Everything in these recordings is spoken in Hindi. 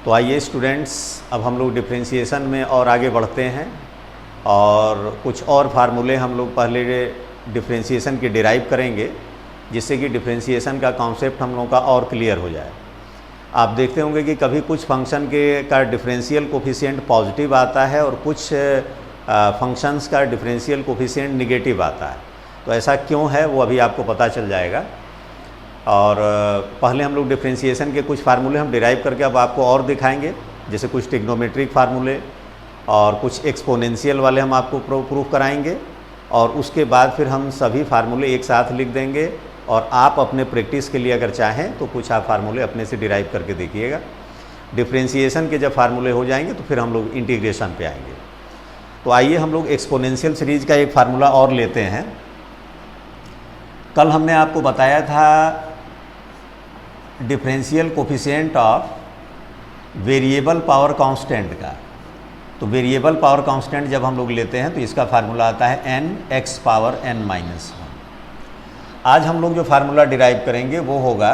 तो आइए स्टूडेंट्स, अब हम लोग डिफरेंशिएशन में और आगे बढ़ते हैं और कुछ और फार्मूले हम लोग पहले डिफरेंशिएशन के डिराइव करेंगे, जिससे कि डिफरेंशिएशन का कॉन्सेप्ट हम लोगों का और क्लियर हो जाए। आप देखते होंगे कि कभी कुछ फंक्शन का डिफरेंशियल कोफिशिएंट पॉजिटिव आता है और कुछ फंक्शंस का डिफरेंशियल कोफिशिएंट निगेटिव आता है। तो ऐसा क्यों है वो अभी आपको पता चल जाएगा। और पहले हम लोग डिफरेंशिएशन के कुछ फार्मूले हम डिराइव करके अब आपको और दिखाएंगे, जैसे कुछ ट्रिग्नोमेट्रिक फार्मूले और कुछ एक्सपोनेंशियल वाले हम आपको प्रूफ कराएंगे, और उसके बाद फिर हम सभी फार्मूले एक साथ लिख देंगे और आप अपने प्रैक्टिस के लिए अगर चाहें तो कुछ आप फार्मूले अपने से डिराइव करके देखिएगा। डिफरेंशिएशन के जब फार्मूले हो जाएंगे तो फिर हम लोग इंटीग्रेशन पे आएंगे। तो आइए हम लोग एक्सपोनेंशियल सीरीज का एक फार्मूला और लेते हैं। कल हमने आपको बताया था differential coefficient of variable power constant का। तो वेरिएबल पावर कांस्टेंट जब हम लोग लेते हैं तो इसका फार्मूला आता है n(x पावर n-1)। आज हम लोग जो फार्मूला डिराइव करेंगे वो होगा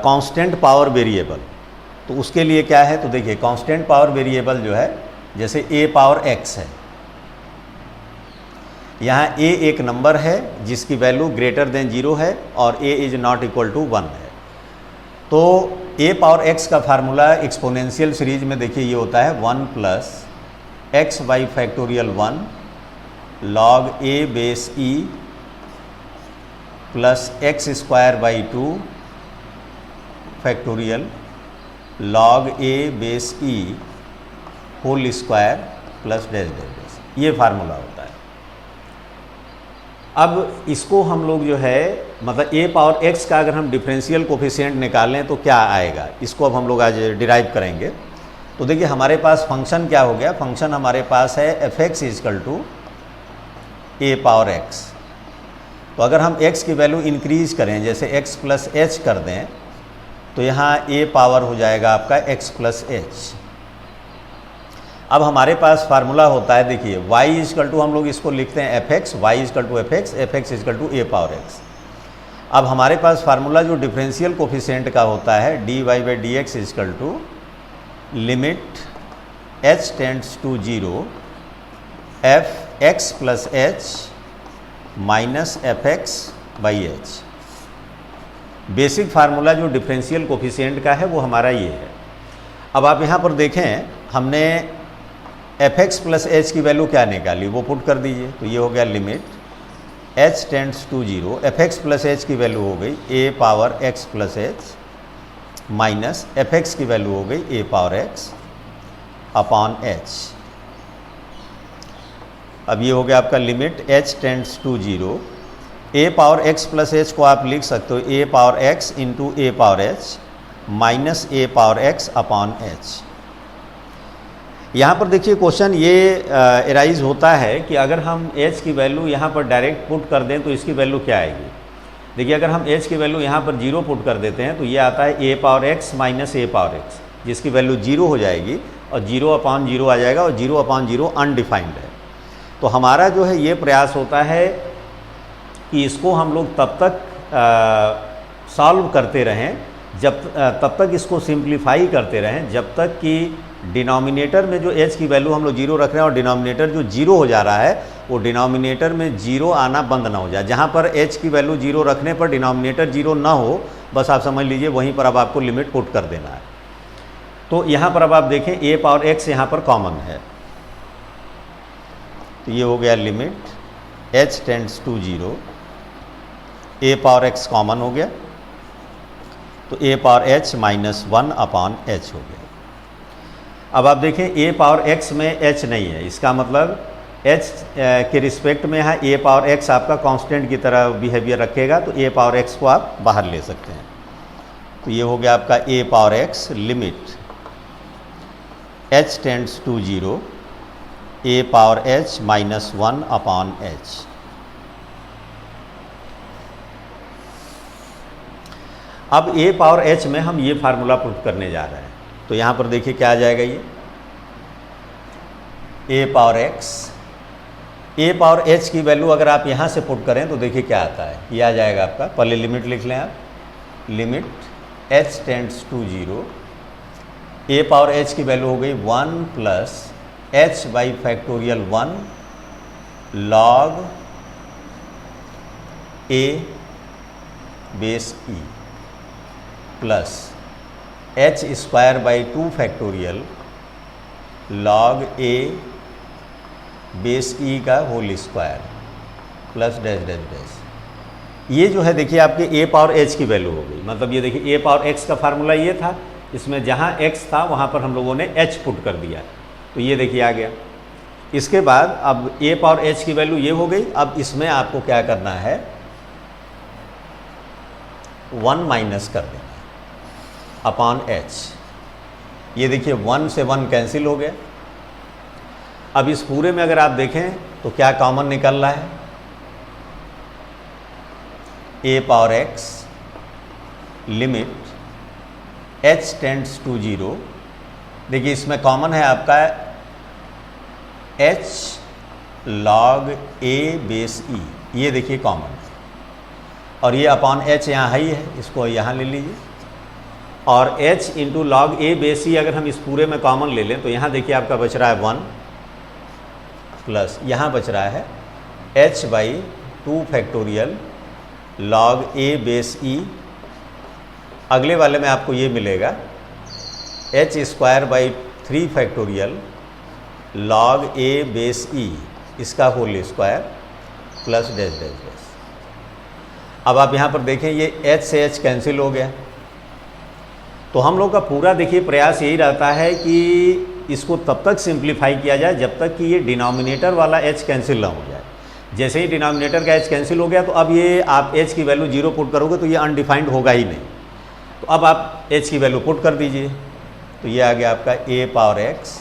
कांस्टेंट पावर वेरिएबल। तो उसके लिए क्या है, तो देखिए कांस्टेंट पावर वेरिएबल जो है, जैसे a पावर x है, यहाँ a एक नंबर है जिसकी वैल्यू ग्रेटर देन 0 है और a is not equal to 1 है। तो a पावर x का फार्मूला एक्सपोनेंशियल सीरीज में देखिए ये होता है 1 plus x by factorial 1 log a base e plus x square by 2 factorial log a base e whole square plus dash dash dash, ये फार्मूला होता है। अब इसको हम लोग जो है मतलब a पावर x का अगर हम डिफरेंशियल कोफिशिएंट निकालें तो क्या आएगा, इसको अब हम लोग आज डिराइव करेंगे। तो देखिए हमारे पास फंक्शन क्या हो गया, फंक्शन हमारे पास है f(x) is equal to a power x। तो अगर हम x की वैल्यू इंक्रीज करें, जैसे x प्लस h कर दें, तो यहाँ a पावर हो जाएगा आपका x प्लस h। अब हमारे पास फार्मूला होता है, देखिए y इजकल टू हम लोग इसको लिखते हैं fx, y is equal to fx, fx is equal to a power x। अब हमारे पास फार्मूला जो डिफरेंशियल कोफिशिएंट का होता है dy by dx is equal to limit h tends to 0 fx plus h minus fx by h। Basic formula जो डिफरेंशियल कोफिशिएंट का है वो हमारा ये है। अब आप यहाँ पर देखें, हमने fx प्लस h की वैल्यू क्या निकाली वो पुट कर दीजिए। तो ये हो गया limit h tends to 0 fx plus h की वैल्यू हो गई a power x plus h minus fx की वैल्यू हो गई a power x upon h। अब ये हो गया आपका limit h tends to 0 a power x plus h को आप लिख सकते हो a power x into a power h minus a power x upon h। यहाँ पर देखिए क्वेश्चन ये एराइज होता है कि अगर हम h की वैल्यू यहाँ पर डायरेक्ट पुट कर दें तो इसकी वैल्यू क्या आएगी। देखिए अगर हम h की वैल्यू यहाँ पर 0 पुट कर देते हैं तो ये आता है a power x minus a power x, जिसकी वैल्यू 0 हो जाएगी और 0 अपॉन 0 आ जाएगा और 0 अपॉन 0 अनडिफाइंड है। तो हमारा जो है ये प्रयास होता है कि इसको हम लोग तब तक सॉल्व करते रहें तब तक इसको सिंप्लीफाई करते रहें जब तक कि डिनोमिनेटर में जो h की वैल्यू हम लोग 0 रख रहे हैं और डिनोमिनेटर जो 0 हो जा रहा है वो डिनोमिनेटर में 0 आना बंद ना हो जाए। जहाँ पर h की वैल्यू 0 रखने पर डिनोमिनेटर 0 ना हो, बस आप समझ लीजिए वहीं पर अब आपको लिमिट पुट कर देना है। तो यहाँ पर अब आप देखें a पावर x यहाँ पर कॉमन है, तो ये हो गया limit h tends to 0 a power x common हो गया, तो a power h minus 1 upon h हो गया। अब आप देखें a पावर x में h नहीं है, इसका मतलब h के रिस्पेक्ट में यहाँ a पावर x आपका कांस्टेंट की तरह बिहेवियर रखेगा, तो a पावर x को आप बाहर ले सकते हैं। तो ये हो गया आपका a power x limit h tends to 0 a power h minus 1 upon h। अब a पावर h में हम ये फार्मूला पुट करने जा रहे हैं, तो यहाँ पर देखिए क्या आ जाएगा, ये a power x, a power h की वैल्यू अगर आप यहाँ से पुट करें तो देखिए क्या आता है, ये आ जाएगा आपका, पहले लिमिट लिख लें आप, limit h tends to 0 A power H की वैल्यू हो गई 1 plus H by factorial 1 log A base E plus H square by 2 factorial log A base E का whole square plus dash dash dash. ये जो है देखिए आपके ए पावर एच की वैल्यू हो गई। मतलब ये देखिए ए पावर एक्स का फार्मूला ये था, इसमें जहाँ एक्स था वहाँ पर हम लोगों ने एच पुट कर दिया, तो ये देखिए आ गया। इसके बाद अब ए पावर एच की वैल्यू ये हो गई। अब इसमें आपको क्या करना है, 1 माइनस कर देना अपॉन एच। ये देखिए 1 से 1 कैंसिल हो गया। अब इस पूरे में अगर आप देखें तो क्या कॉमन निकल रहा है, A power X limit H tends to 0। देखिए इसमें कॉमन है आपका H log A base E, ये देखिए कॉमन है, और ये अपॉन एच यहाँ ही है, इसको यहाँ ले लीजिए। और H into log A base ई अगर हम इस पूरे में कॉमन ले लें तो यहाँ देखिए आपका बच रहा है 1 प्लस यहाँ बच रहा है H by 2 factorial log A base E. अगले वाले में आपको ये मिलेगा H square by 3 factorial log A base E इसका whole square plus dash dash dash. अब आप यहाँ पर देखें ये एच से एच कैंसिल हो गया। तो हम लोग का पूरा देखिए प्रयास यही रहता है कि इसको तब तक सिंप्लीफाई किया जाए जब तक कि ये डिनोमिनेटर वाला एच कैंसिल ना हो जाए। जैसे ही डिनोमिनेटर का एच कैंसिल हो गया तो अब ये आप एच की वैल्यू 0 पुट करोगे तो ये अनडिफाइंड होगा ही नहीं। तो अब आप एच की वैल्यू पुट कर दीजिए, तो ये आ गया आपका ए power x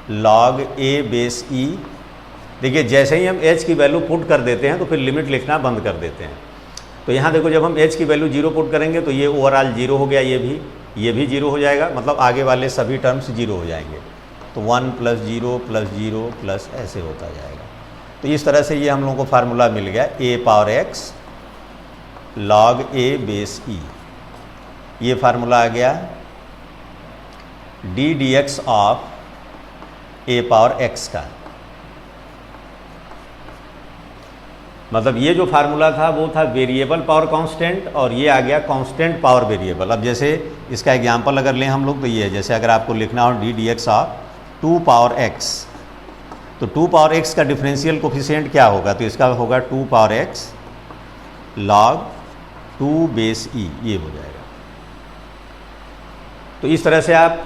log A base ई। देखिए जैसे ही हम एच की वैल्यू पुट कर देते हैं तो फिर लिमिट लिखना बंद कर देते हैं। तो यहाँ देखो जब हम एच की वैल्यू 0 पुट करेंगे तो ये ओवरऑल 0 हो गया, ये भी 0 हो जाएगा, मतलब आगे वाले सभी टर्म्स 0 हो जाएंगे। तो 1 प्लस 0 प्लस 0 प्लस ऐसे होता जाएगा। तो इस तरह से ये हम लोगों को फार्मूला मिल गया ए power x log A base E. ये फार्मूला आ गया d D x of A power X का। मतलब ये जो फार्मूला था वो था वेरिएबल पावर कांस्टेंट, और ये आ गया कांस्टेंट पावर वेरिएबल। अब जैसे इसका एग्जांपल अगर लें हम लोग तो ये है, जैसे अगर आपको लिखना हो D D x of 2 power x, तो 2 पावर एक्स का डिफरेंशियल कोफिशिएंट क्या होगा, तो इसका होगा 2 power x log 2 base E, ये हो जाएगा। तो इस तरह से आप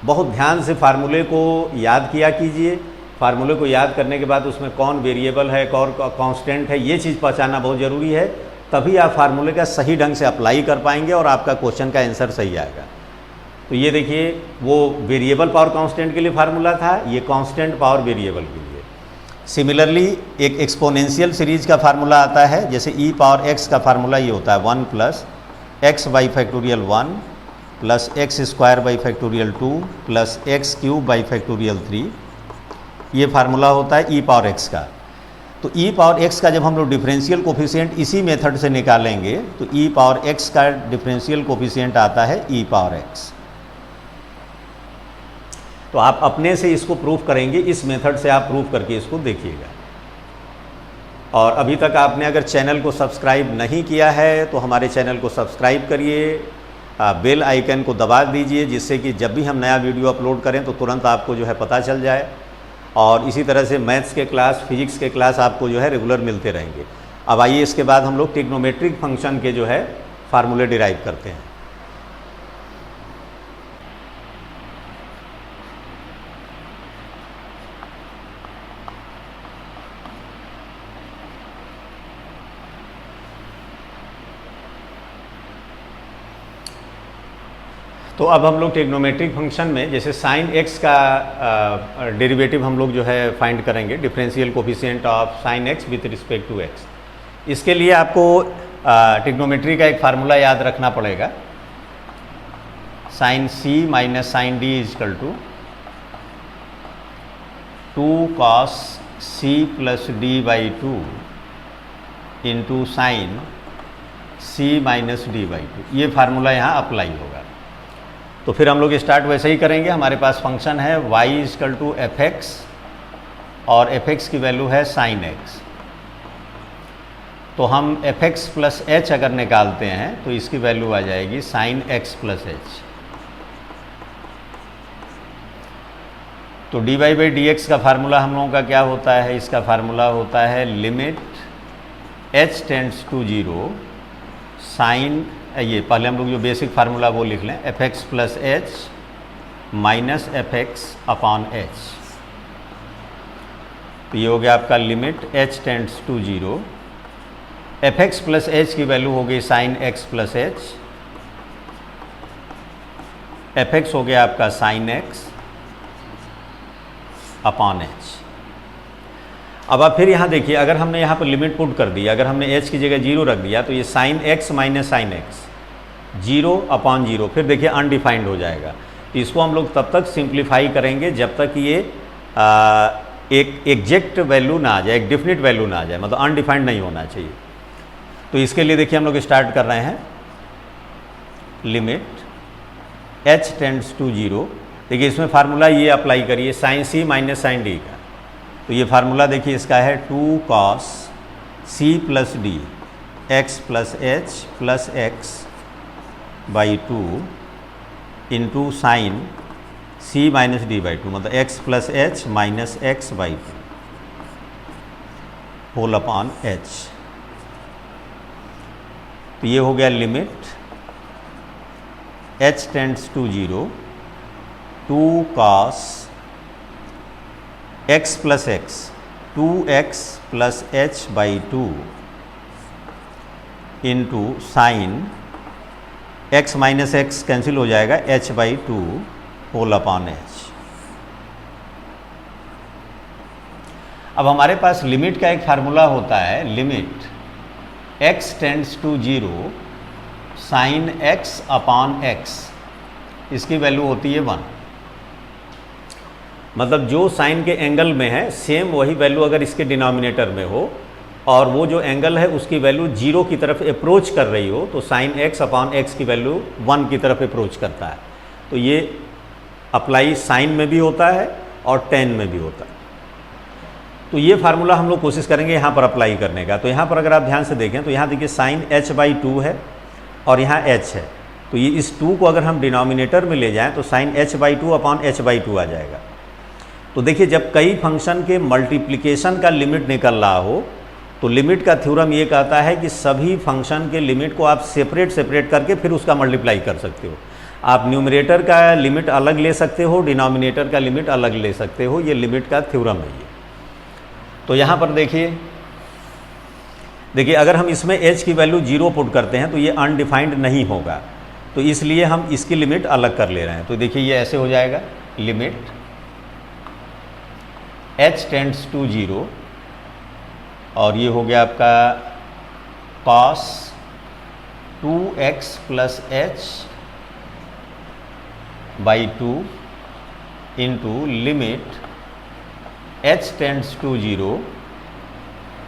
बहुत ध्यान से फार्मूले को याद किया कीजिए। फार्मूले को याद करने के बाद उसमें कौन वेरिएबल है कौन कांस्टेंट है ये चीज़ पहचानना बहुत ज़रूरी है, तभी आप फार्मूले का सही ढंग से अप्लाई कर पाएंगे और आपका क्वेश्चन का आंसर सही आएगा। तो ये देखिए वो वेरिएबल पावर कांस्टेंट के लिए फार्मूला था, ये कांस्टेंट पावर वेरिएबल के लिए। सिमिलरली एक एक्सपोनेंशियल सीरीज का फार्मूला आता है, जैसे ई पावर एक्स का फार्मूला ये होता है 1 plus x by factorial 1 plus x square by factorial 2 plus x cube by factorial 3। ये फार्मूला होता है ई पावर एक्स का। तो ई पावर एक्स का जब हम लोग डिफरेंशियल कोफिशिएंट इसी मेथड से निकालेंगे तो ई पावर एक्स का डिफरेंशियल कोफिशिएंट आता है ई पावर एक्स। तो आप अपने से इसको प्रूफ करेंगे, इस मेथड से आप प्रूफ करके इसको देखिएगा। और अभी तक आपने अगर चैनल को सब्सक्राइब नहीं किया है तो हमारे चैनल को सब्सक्राइब करिए, बेल आइकन को दबा दीजिए, जिससे कि जब भी हम नया वीडियो अपलोड करें तो तुरंत आपको जो है पता चल जाए। और इसी तरह से मैथ्स के क्लास, फिजिक्स के क्लास आपको जो है रेगुलर मिलते रहेंगे। अब आइए इसके बाद हम लोग ट्रिग्नोमेट्रिक फंक्शन के जो है फार्मूले डिराइव करते हैं। तो अब हम लोग ट्रिग्नोमेट्रिक फंक्शन में जैसे साइन एक्स का डेरिवेटिव हम लोग जो है फाइंड करेंगे, differential coefficient of sine x with respect to x. इसके लिए आपको ट्रिग्नोमेट्री का एक फार्मूला याद रखना पड़ेगा, sine C minus sine D is equal to 2 cos C plus D by 2 into sine C minus D by 2। ये फार्मूला यहाँ अप्लाई होगा। तो फिर हम लोग स्टार्ट वैसे ही करेंगे। हमारे पास फंक्शन है y equal to F x और एफ एक्स की वैल्यू है साइन एक्स। तो हम एफ एक्स प्लस एच अगर निकालते हैं तो इसकी वैल्यू आ जाएगी साइन एक्स प्लस एच। तो d y by d x का फार्मूला हम लोगों का क्या होता है? इसका फार्मूला होता है limit H tends to zero sine, ये पहले हम लोग जो बेसिक फार्मूला वो लिख लें, f x plus h minus f x upon h. तो ये हो गया आपका limit H tends to zero, f x plus h की वैल्यू हो गई sine x plus h, f x हो गया आपका साइन एक्स अपॉन एच। अब आप फिर यहाँ देखिए, अगर हमने यहाँ पर लिमिट पुट कर दी, अगर हमने एच की जगह जीरो रख दिया तो ये sign x minus sine x zero upon zero, फिर देखिए अनडिफाइंड हो जाएगा। तो इसको हम लोग तब तक सिंप्लीफाई करेंगे जब तक ये एक एग्जैक्ट वैल्यू ना आ जाए, एक डेफिनेट वैल्यू ना आ जाए, मतलब अनडिफाइंड नहीं होना चाहिए। तो इसके लिए देखिए हम लोग स्टार्ट कर रहे हैं limit H tends to zero. देखिए इसमें फार्मूला ये अप्लाई करिए sine C minus sine D का। तो ये फार्मूला देखिए इसका है 2 cos C plus D x plus h plus x by 2 into sine C minus D by 2, मतलब x plus h minus x by 2 whole upon h. तो ये हो गया limit H tends to zero 2 cos x plus x 2x plus H by 2 into sine x minus x cancel हो जाएगा, h by 2 whole upon h. अब हमारे पास लिमिट का एक फार्मूला होता है, limit x tends to zero sine x upon x, इसकी वैल्यू होती है 1। मतलब जो साइन के एंगल में है सेम वही वैल्यू अगर इसके डिनोमिनेटर में हो और वो जो एंगल है उसकी वैल्यू जीरो की तरफ अप्रोच कर रही हो तो साइन एक्स अपॉन एक्स की वैल्यू 1 की तरफ अप्रोच करता है। तो ये अप्लाई साइन में भी होता है और टेन में भी होता है। तो ये फार्मूला हम लोग कोशिश करेंगे यहाँ पर अप्लाई करने का। तो यहाँ पर अगर आप ध्यान से देखें तो यहाँ देखिए साइन एच बाई 2 है और यहाँ एच है। तो ये इस 2 को अगर हम डिनोमिनेटर में ले जाएँ तो sine h by 2 upon h by 2 आ जाएगा। तो देखिए जब कई फंक्शन के मल्टीप्लिकेशन का लिमिट निकल रहा हो तो लिमिट का थ्योरम ये कहता है कि सभी फंक्शन के लिमिट को आप सेपरेट करके फिर उसका मल्टीप्लाई कर सकते हो। आप न्यूमरेटर का लिमिट अलग ले सकते हो, डिनोमिनेटर का लिमिट अलग ले सकते हो, ये लिमिट का थ्योरम है ये। तो यहाँ पर देखिए अगर हम इसमें h की वैल्यू 0 पुट करते हैं तो ये अनडिफाइंड नहीं होगा, तो इसलिए हम इसकी लिमिट अलग कर ले रहे हैं। तो देखिए ये ऐसे हो जाएगा, limit h tends to zero और ये हो गया आपका cos 2x plus H by 2 into limit h tends to zero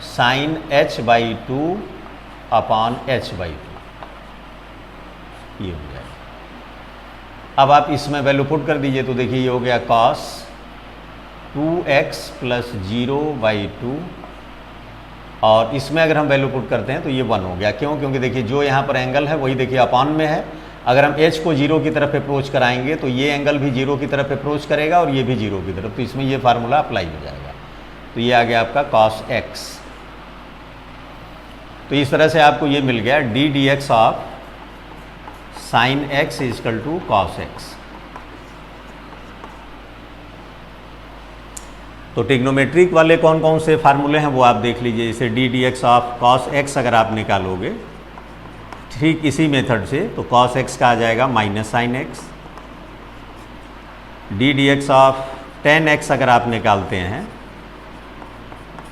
sine h by 2 upon h by 2, ये हो जाएगा। अब आप इसमें वैल्यू पुट कर दीजिए तो देखिए ये हो गया cos 2x प्लस 0 बाई 2 और इसमें अगर हम वैल्यू पुट करते हैं तो ये 1 हो गया। क्यों? क्योंकि देखिए जो यहाँ पर एंगल है वही देखिए अपॉन में है। अगर हम h को 0 की तरफ अप्रोच कराएंगे तो ये एंगल भी 0 की तरफ अप्रोच करेगा और ये भी 0 की तरफ, तो इसमें ये फार्मूला अप्लाई हो जाएगा। तो ये आ गया आपका cos x। तो इस तरह से आपको ये मिल गया d D x of sine x is equal to cos x. तो टिग्नोमेट्रिक वाले कौन कौन से फार्मूले हैं वो आप देख लीजिए। जैसे D D x of cos x अगर आप निकालोगे ठीक इसी मेथड से तो कॉस एक्स का आ जाएगा minus sine x. D D x of tan x अगर आप निकालते हैं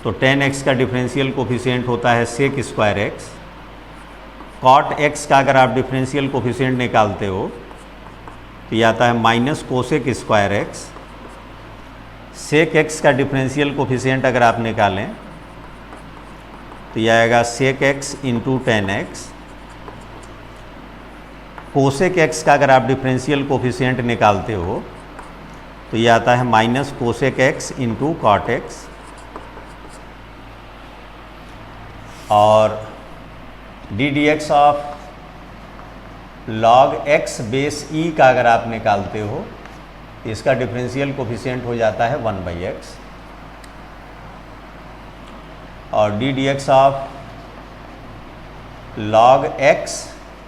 तो टेन एक्स का डिफरेंशियल कोफिशिएंट होता है sec square x. Cot x का अगर आप डिफरेंशियल कोफिशिएंट निकालते हो तो ये आता है minus cosec square x. Sec x का डिफरेंशियल कोफिशिएंट अगर आप निकालें तो यह आएगा sec x into tan x. Cosec x का अगर आप डिफरेंशियल कोफिशिएंट निकालते हो तो ये आता है minus cosec X into cot X, और D D x of log X base E का अगर आप निकालते हो इसका डिफरेंशियल कोफिशिएंट हो जाता है 1/x, और D D x of log X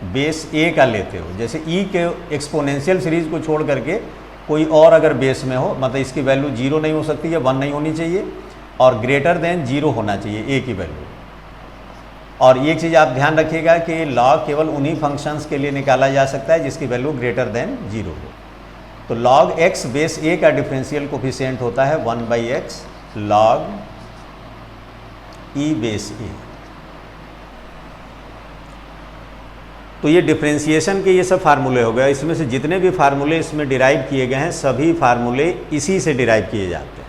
base A का लेते हो, जैसे ई के एक्सपोनेंशियल सीरीज को छोड़ करके कोई और अगर बेस में हो, मतलब इसकी वैल्यू 0 नहीं हो सकती है, 1 नहीं होनी चाहिए और ग्रेटर देन 0 होना चाहिए ए की वैल्यू। और एक चीज़ आप ध्यान रखिएगा कि लॉग केवल उन्हीं फंक्शंस के लिए निकाला जा सकता है जिसकी वैल्यू ग्रेटर देन 0 हो। तो लॉग एक्स बेस ए का डिफरेंशियल कोफिशिएंट होता है 1/x लॉग ई बेस ए। तो ये डिफरेंशिएशन के ये सब फार्मूले हो गए। इसमें से जितने भी फार्मूले इसमें डिराइव किए गए हैं सभी फार्मूले इसी से डिराइव किए जाते हैं।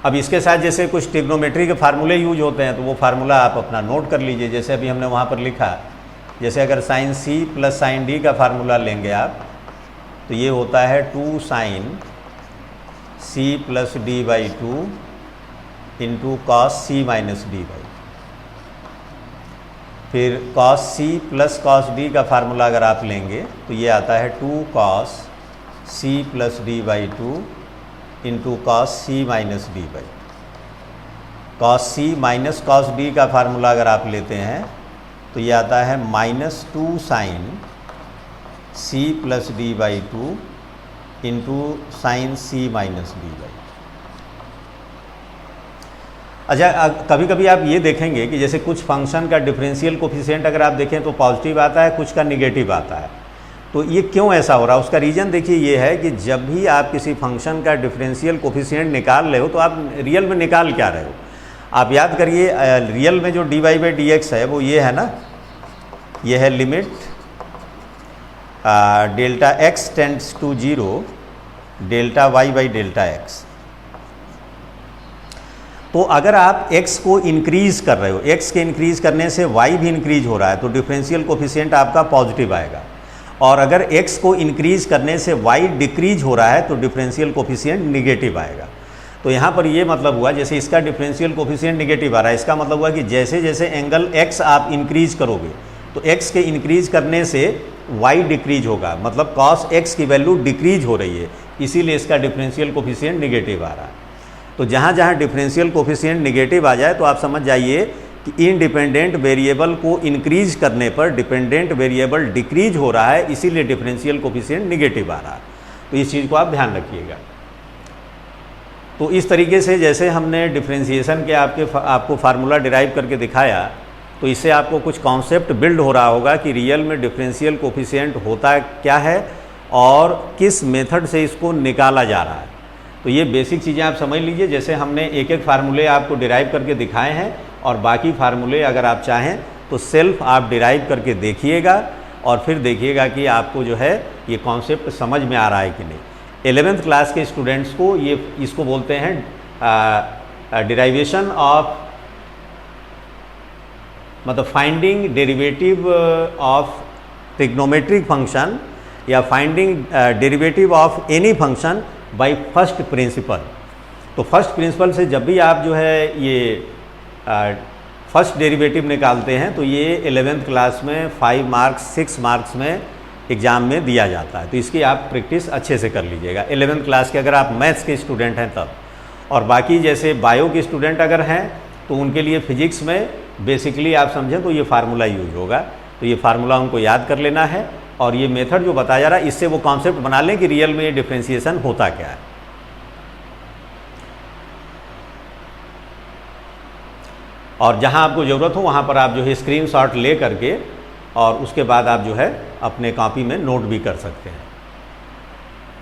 अब इसके साथ जैसे कुछ ट्रिग्नोमेट्री के फार्मूले यूज होते हैं तो वो फार्मूला आप अपना नोट कर लीजिए। जैसे अभी हमने वहाँ पर लिखा, जैसे अगर sine C plus sine D का फार्मूला लेंगे आप तो ये होता है 2 sine C plus D by 2 into cos C minus D by. फिर cos C plus cos D का फार्मूला अगर आप लेंगे तो ये आता है 2 cos C plus D by 2 into cos C minus D by. Cos C minus cos D का फार्मूला अगर आप लेते हैं तो ये आता है -2 sine C plus D by 2 into sine C minus D by. अच्छा, कभी कभी आप ये देखेंगे कि जैसे कुछ फंक्शन का डिफरेंशियल कोफिशिएंट अगर आप देखें तो पॉजिटिव आता है, कुछ का निगेटिव आता है। तो ये क्यों ऐसा हो रहा है? उसका रीज़न देखिए ये है कि जब भी आप किसी फंक्शन का डिफरेंशियल कोफिशिएंट निकाल रहे हो तो आप रियल में निकाल क्या रहे हो? आप याद करिए, रियल में जो d y by d x है वो ये है ना, ये है limit delta x tends to 0 delta y by delta x. तो अगर आप x को इंक्रीज़ कर रहे हो, x के इंक्रीज़ करने से y भी इंक्रीज हो रहा है तो डिफरेंशियल कोफिशिएंट आपका पॉजिटिव आएगा, और अगर x को इंक्रीज़ करने से y डिक्रीज हो रहा है तो डिफरेंशियल कोफिशिएंट निगेटिव आएगा। तो यहाँ पर ये मतलब हुआ, जैसे इसका डिफरेंशियल कोफिशिएंट निगेटिव आ रहा है, इसका मतलब हुआ कि जैसे जैसे एंगल x आप इंक्रीज करोगे तो x के इंक्रीज करने से y डिक्रीज होगा, मतलब cos x की वैल्यू डिक्रीज हो रही है, इसीलिए इसका डिफरेंशियल कोफिशिएंट निगेटिव आ रहा है। तो जहाँ जहाँ डिफरेंशियल कोफिशिएंट निगेटिव आ जाए तो आप समझ जाइए कि इंडिपेंडेंट वेरिएबल को इंक्रीज करने पर डिपेंडेंट वेरिएबल डिक्रीज हो रहा है, इसीलिए डिफरेंशियल कोफिशिएंट निगेटिव आ रहा है। तो इस चीज़ को आप ध्यान रखिएगा। तो इस तरीके से जैसे हमने डिफरेंशिएशन के आपको फार्मूला डिराइव करके दिखाया, तो इससे आपको कुछ कॉन्सेप्ट बिल्ड हो रहा होगा कि रियल में डिफरेंशियल कोफिशिएंट होता क्या है और किस मेथड से इसको निकाला जा रहा है। तो ये बेसिक चीज़ें आप समझ लीजिए। जैसे हमने एक एक फार्मूले आपको डिराइव करके दिखाए हैं, और बाकी फार्मूले अगर आप चाहें तो सेल्फ आप डिराइव करके देखिएगा और फिर देखिएगा कि आपको जो है ये कॉन्सेप्ट समझ में आ रहा है कि नहीं। 11th क्लास के स्टूडेंट्स को ये इसको बोलते हैं डिराइवेशन ऑफ, मतलब finding derivative of trigonometric function या finding derivative of any function by first principle. तो फर्स्ट प्रिंसिपल से जब भी आप जो है ये फर्स्ट डेरिवेटिव निकालते हैं तो ये 11th क्लास में 5 मार्क्स 6 मार्क्स में एग्ज़ाम में दिया जाता है। तो इसकी आप प्रैक्टिस अच्छे से कर लीजिएगा 11th क्लास के अगर आप मैथ्स के स्टूडेंट हैं तब। और बाकी जैसे बायो के स्टूडेंट अगर हैं तो उनके लिए फिजिक्स में बेसिकली आप समझें तो ये फार्मूला यूज होगा। तो ये फार्मूला उनको याद कर लेना है, और ये मेथड जो बताया जा रहा है इससे वो कॉन्सेप्ट बना लें कि रियल में ये डिफरेंशिएशन होता क्या है। और जहां आपको ज़रूरत हो वहां पर आप जो है स्क्रीनशॉट ले करके और उसके बाद आप जो है अपने कॉपी में नोट भी कर सकते हैं।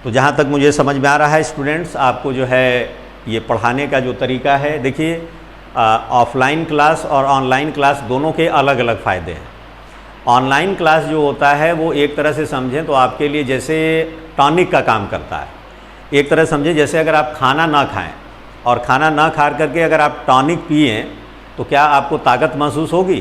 तो जहां तक मुझे समझ में आ रहा है स्टूडेंट्स, आपको जो है ये पढ़ाने का जो तरीका है, देखिए ऑफलाइन क्लास और ऑनलाइन क्लास दोनों के अलग अलग फ़ायदे हैं। ऑनलाइन क्लास जो होता है वो एक तरह से समझें तो आपके लिए जैसे टॉनिक का काम करता है। एक तरह समझें जैसे अगर आप खाना ना खाएं और खाना ना खा करके अगर आप टॉनिक पिएं तो क्या आपको ताकत महसूस होगी?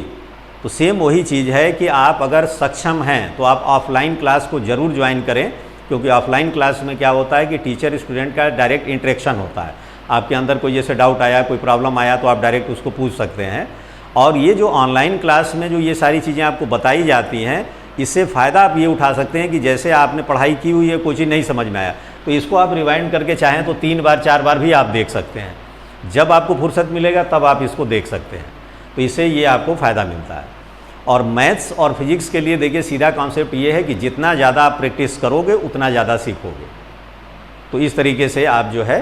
तो तो सेम वही चीज़ है कि आप अगर सक्षम हैं तो आप ऑफलाइन क्लास को ज़रूर ज्वाइन करें, क्योंकि ऑफलाइन क्लास में क्या होता है कि टीचर स्टूडेंट का डायरेक्ट इंटरेक्शन होता है। आपके अंदर कोई जैसे डाउट आया, कोई प्रॉब्लम आया तो आप डायरेक्ट उसको पूछ सकते हैं। और ये जो ऑनलाइन क्लास में जो ये सारी चीज़ें आपको बताई जाती हैं, इससे फ़ायदा आप ये उठा सकते हैं कि जैसे आपने पढ़ाई की हुई है, कोई चीज़ नहीं समझ में आया तो इसको आप रिवाइंड करके चाहें तो 3 बार 4 बार भी आप देख सकते हैं। जब आपको फुर्सत मिलेगा तब आप इसको देख सकते हैं, तो इससे ये आपको फ़ायदा मिलता है। और मैथ्स और फिजिक्स के लिए देखिए सीधा कॉन्सेप्ट ये है कि जितना ज़्यादा आप प्रैक्टिस करोगे उतना ज़्यादा सीखोगे। तो इस तरीके से आप जो है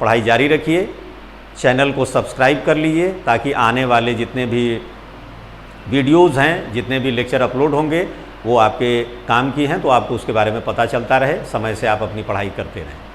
पढ़ाई जारी रखिए। चैनल को सब्सक्राइब कर लीजिए ताकि आने वाले जितने भी वीडियोज़ हैं, जितने भी लेक्चर अपलोड होंगे वो आपके काम की हैं, तो आपको उसके बारे में पता चलता रहे, समय से आप अपनी पढ़ाई करते रहें।